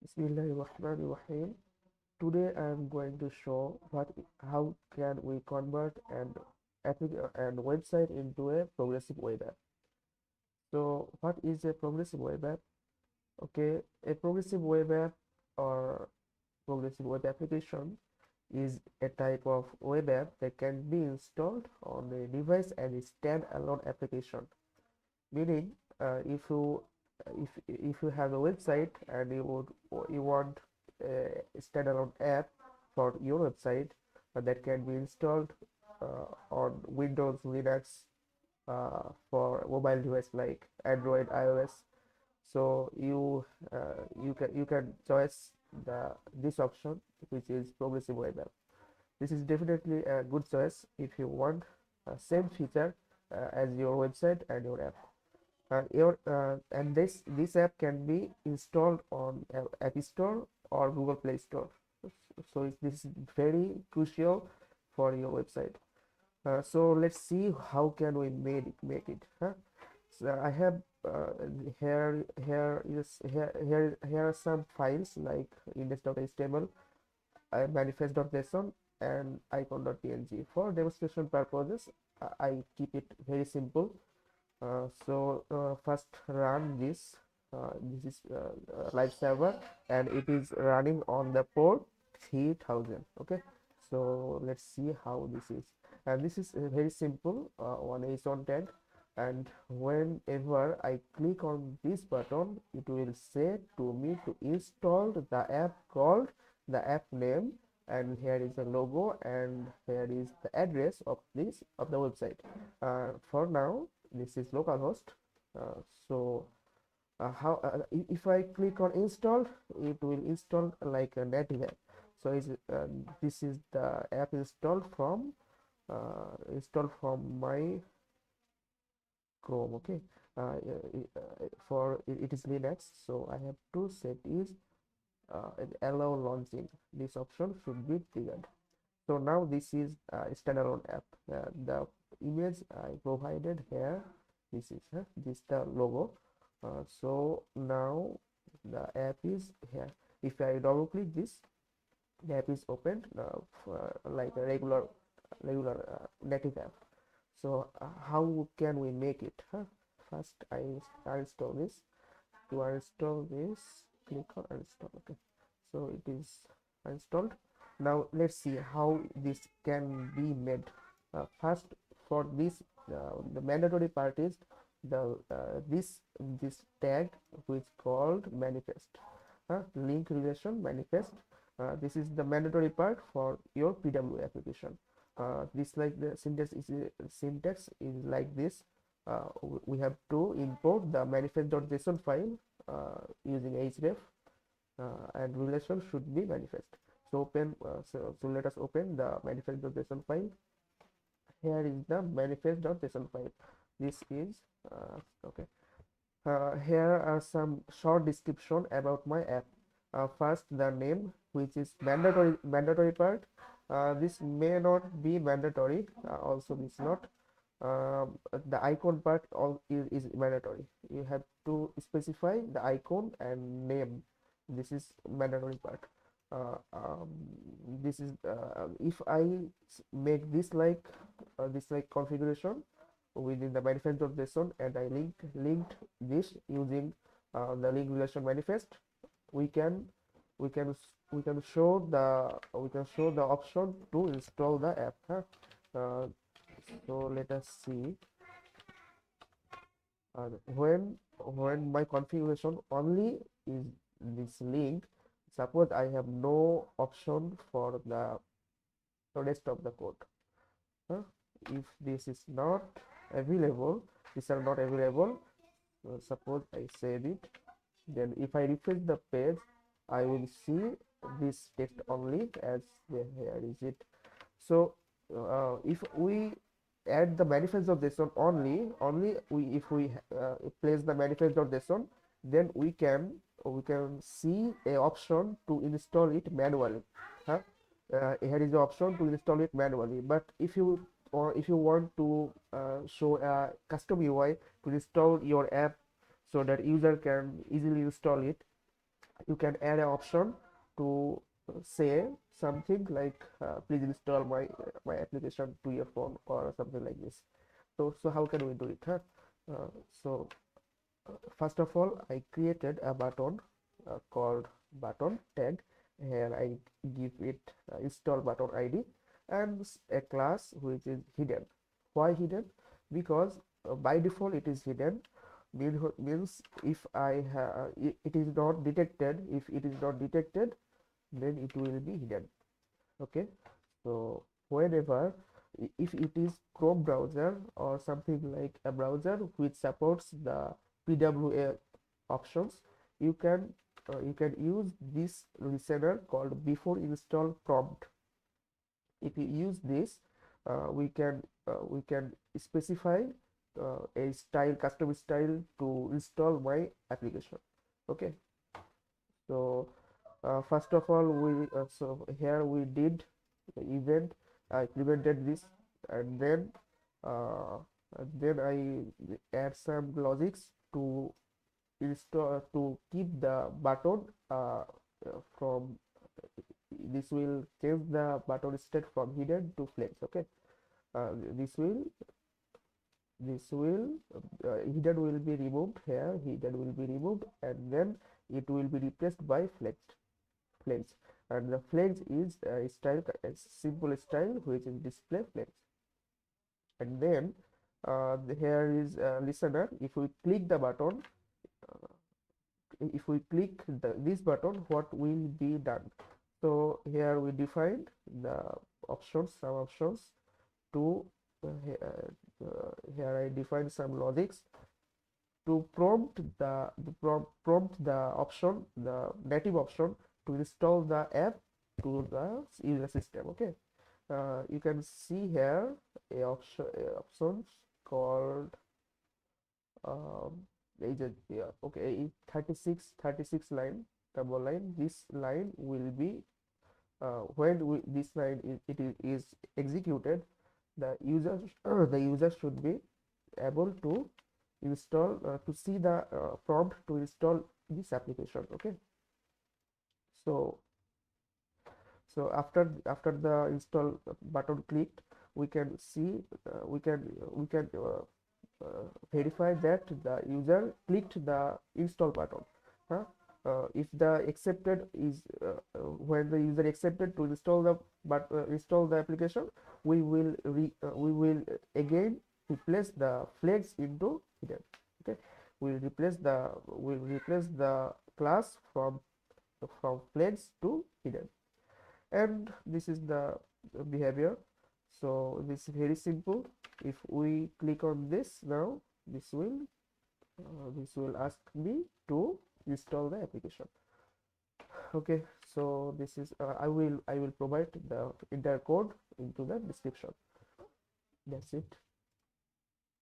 Bismillahirrahmanirrahim. Today I am going to show how can we convert and website into a progressive web app. So what is a progressive web app? Okay, a progressive web app or progressive web application is a type of web app that can be installed on a device as a standalone application. Meaning, if you have a website and you want a standalone app for your website that can be installed on Windows, Linux, for mobile device like Android, iOS. So you can choose this option, which is progressive web app. This is definitely a good choice if you want same feature as your website and your app. And this app can be installed on App Store or Google Play Store. So this is very crucial for your website. So let's see how can we make it. Huh? So I have here are some files like index.html, manifest.json, and icon.png. For demonstration purposes, I keep it very simple. First run this. This is live server, and it is running on the port 3000. Okay, so let's see how this is. And this is very simple. One is on 10, and whenever I click on this button, it will say to me to install the app called the app name, and here is the logo, and here is the address of the website. For now, this is localhost. uh, so how if I click on install, it will install like a native app. So this is the app installed from my Chrome. Okay, it is Linux, so I have to set is allow launching. This option should be triggered. So now this is a standalone app. The image I provided here, this the logo. So now the app is here. If I double click this, the app is opened like a regular native app. So how can we make it? First, I install this. To install this, click on install. Okay, so it is installed. Now let's see how this can be made. First, for this, the mandatory part is this tag, which called manifest, link relation manifest. This is the mandatory part for your PWA application. This like the syntax is like this. We have to import the manifest.json file using href, and relation should be manifest. So let us open the manifest.json file. Here is the manifest.json file. This is okay. Here are some short description about my app. First, the name, which is mandatory part. This may not be mandatory. Also, this not. The icon part is mandatory. You have to specify the icon and name. This is mandatory part. Uh, um, this is if I make this like configuration within the manifest.json, and I linked this using the link relation manifest, we can we can we can show the option to install the app. Uh, so let us see. When my configuration only is this link, suppose I have no option for the rest of the code. huh? If this is not available, these are not available, suppose I save it, then if I refresh the page, I will see this text only as here is it. So if we add the manifest.json only if we place the manifest.json, then we can see a option to install it manually. huh? Here is the option to install it manually, but if you want to show a custom UI to install your app so that user can easily install it, you can add an option to say something like please install my application to your phone or something like this. So how can we do it, huh? So first of all, I created a button called button tag. Here I give it install button id and a class which is hidden. Why hidden? Because by default it is hidden. Means if it is not detected, if it is not detected, then it will be hidden. Okay, so whenever if it is Chrome browser or something like a browser which supports the PWA options, you can use this listener called before install prompt. If you use this, we can specify a style, custom style to install my application. Okay, so first of all, so here we did the event. I implemented this, and uh, I add some logics to install to keep the button from this will change the button state from hidden to flames. Okay, uh, this will hidden will be removed here. Hidden will be removed, and then it will be replaced by flames, and the flames is a simple style which is display flames. And then here is a listener. If we click the button, uh, if we click this button, what will be done? So here we defined the options, some options to here I defined some logics to prompt the option, the native option, to install the app to the user system. Okay, you can see here options called is it, yeah, okay, 36 line, double line. This line will be this line is executed, the user the user should be able to install to see the prompt to install this application. Okay, so after the install button clicked, we can see verify that the user clicked the install button, huh? If the accepted is when the user accepted to install install the application, we will again replace the flags into hidden. Okay, we'll replace the class from flags to hidden, and this is the behavior. So this is very simple. If we click on this now, this will ask me to install the application. Okay, so this is I will provide the entire code into the description. That's it.